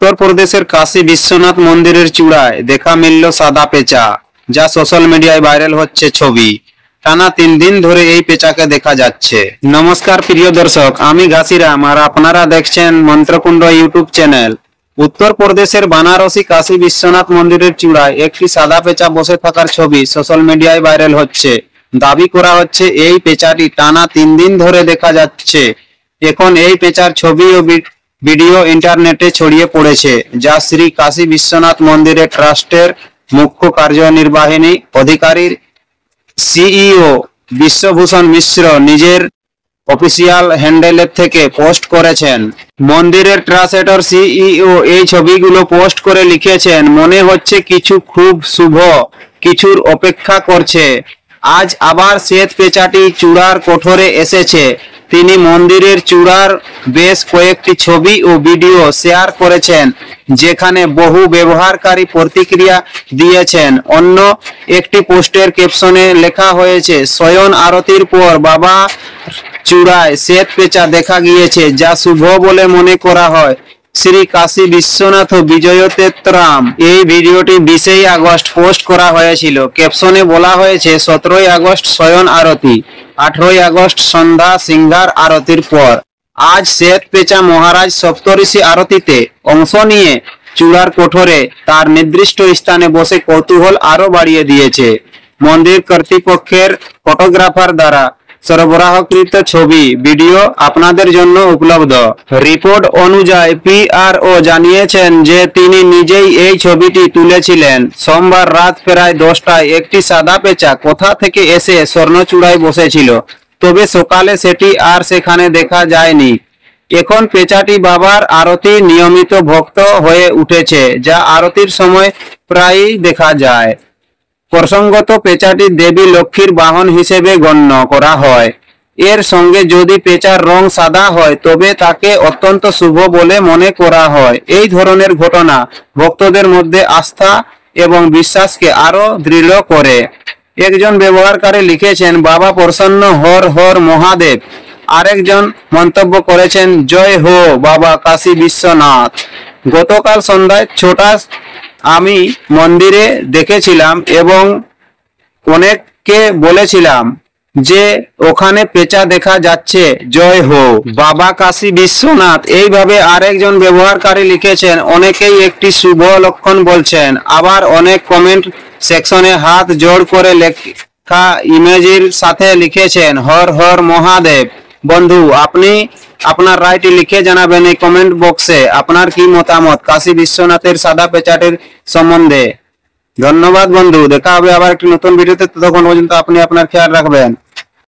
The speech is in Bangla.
উত্তরপ্রদেশের কাশী বিশ্বনাথ মন্দিরের চূড়ায় দেখা মিলল সাদা পেঁচা, যা সোশ্যাল মিডিয়ায় ভাইরাল হচ্ছে ছবি। টানা 3 দিন ধরে এই পেঁচাকে দেখা যাচ্ছে। নমস্কার প্রিয় দর্শক, আমি ঘাসিরাম আর আপনারা দেখছেন মন্ত্রকুণ্ড ইউটিউব চ্যানেল। উত্তরপ্রদেশের বানারসি কাশী বিশ্বনাথ মন্দিরের চূড়ায় একটি সাদা পেঁচা বসে থাকার ছবি সোশ্যাল মিডিয়ায় ভাইরাল হচ্ছে। দাবি করা হচ্ছে এই পেঁচাটি টানা 3 দিন ধরে দেখা যাচ্ছে। এখন এই পেঁচার ছবি ও ভিডিও ইন্টারনেটে ছড়িয়ে পড়েছে, যা শ্রী কাশী বিশ্বনাথ মন্দিরের ট্রাস্টের মুখ্য কার্যনির্বাহী অধিকারী সিইও বিশ্বভূষণ মিশ্র নিজের অফিসিয়াল হ্যান্ডেলের থেকে পোস্ট করেছেন। মন্দিরের ট্রাস্টের সিইও এই ছবিগুলো পোস্ট করে লিখেছেন, মনে হচ্ছে কিছু খুব শুভ কিছুর অপেক্ষা করছে। আজ আবার শ্বেত পেঁচাটি চূড়ার কোঠরে এসেছে। তিনি মন্দিরের চূড়ার বেশ কয়েকটি ছবি ও ভিডিও শেয়ার করেছেন, যেখানে বহু ব্যবহারকারী প্রতিক্রিয়া দিয়েছেন। অন্য একটি পোস্টের ক্যাপশনে লেখা হয়েছে, শয়ন আরতির পর বাবা চূড়ায় শ্বেত পেঁচা দেখা গিয়েছে, যা শুভ বলে মনে করা হয়। শ্রী কাশী বিশ্বনাথ বিজয়তেত্রাম। এই ভিডিওটি 20 আগস্ট পোস্ট করা হয়েছিল। ক্যাপশনে বলা হয়েছে, 17 আগস্ট শয়ন আরতি, 18 আগস্ট সন্ধ্যা সিংহার আরতির পর। আজ শ্বেত পেঁচা মহারাজ সপ্তঋষি আরতিতে অংশ নিয়ে চূড়ার কোঠরে তার নির্দিষ্ট স্থানে বসে কৌতূহল আরো বাড়িয়ে দিয়েছে। মন্দির কর্তৃপক্ষের ফটোগ্রাফার দ্বারা সরবরাহকৃত ছবি ভিডিও আপনাদের জন্য উপলব্ধ। রিপোর্ট অনুযায়ী পিআরও জানিয়েছেন যে তিনি নিজেই এই ছবিটি তুলেছিলেন। সোমবার রাত প্রায় 10টায় একটি সাদা পেঁচা কোথা থেকে এসে স্বর্ণচূড়ায় বসেছিল, তবে সকালে সেটি আর সেখানে দেখা যায়নি। এখন পেঁচাটি বাবার আরতি নিয়মিত ভক্ত হয়ে উঠেছে, যা আরতির সময় প্রায়ই দেখা যায়। প্রসঙ্গত, পেঁচাটি দেবী লক্ষ্মীর বাহন হিসেবে গণ্য করা হয়। এর সঙ্গে যদি পেঁচার রং সাদা হয়, তবে তাকে অত্যন্ত শুভ বলে মনে করা হয়। এই ধরনের ঘটনা ভক্তদের মধ্যে আস্থা এবং বিশ্বাসকে আরো দৃঢ় করে। একজন ব্যবহারকারী লিখেছেন, বাবা প্রসন্ন, হর হর মহাদেব। আরেকজন মন্তব্য করেছেন, জয় হো বাবা কাশী বিশ্বনাথ। গতকাল সন্ধ্যায় 6টা আমি মন্দিরে দেখেছিলাম এবং অনেককে বলেছিলাম যে ওখানে পেঁচা দেখা যাচ্ছে, জয় হো বাবা কাশী বিশ্বনাথ। এইভাবে আরেকজন ব্যবহারকারী লিখেছেন। অনেকেই একটি শুভ লক্ষণ বলছেন, আবার অনেক কমেন্ট সেকশনে হাত জোড় করে লেখা ইমেজের সাথে লিখেছেন, হর হর মহাদেব। বন্ধু, আপনি আপনার রায়টি লিখে জানাবেন এই কমেন্ট বক্সে। আপনার কি মতামত কাশী বিশ্বনাথের সাদা পেঁচাটির সম্বন্ধে? ধন্যবাদ বন্ধু, দেখা হবে আবার একটি নতুন ভিডিওতে। ততক্ষণ পর্যন্ত আপনি আপনার খেয়াল রাখবেন।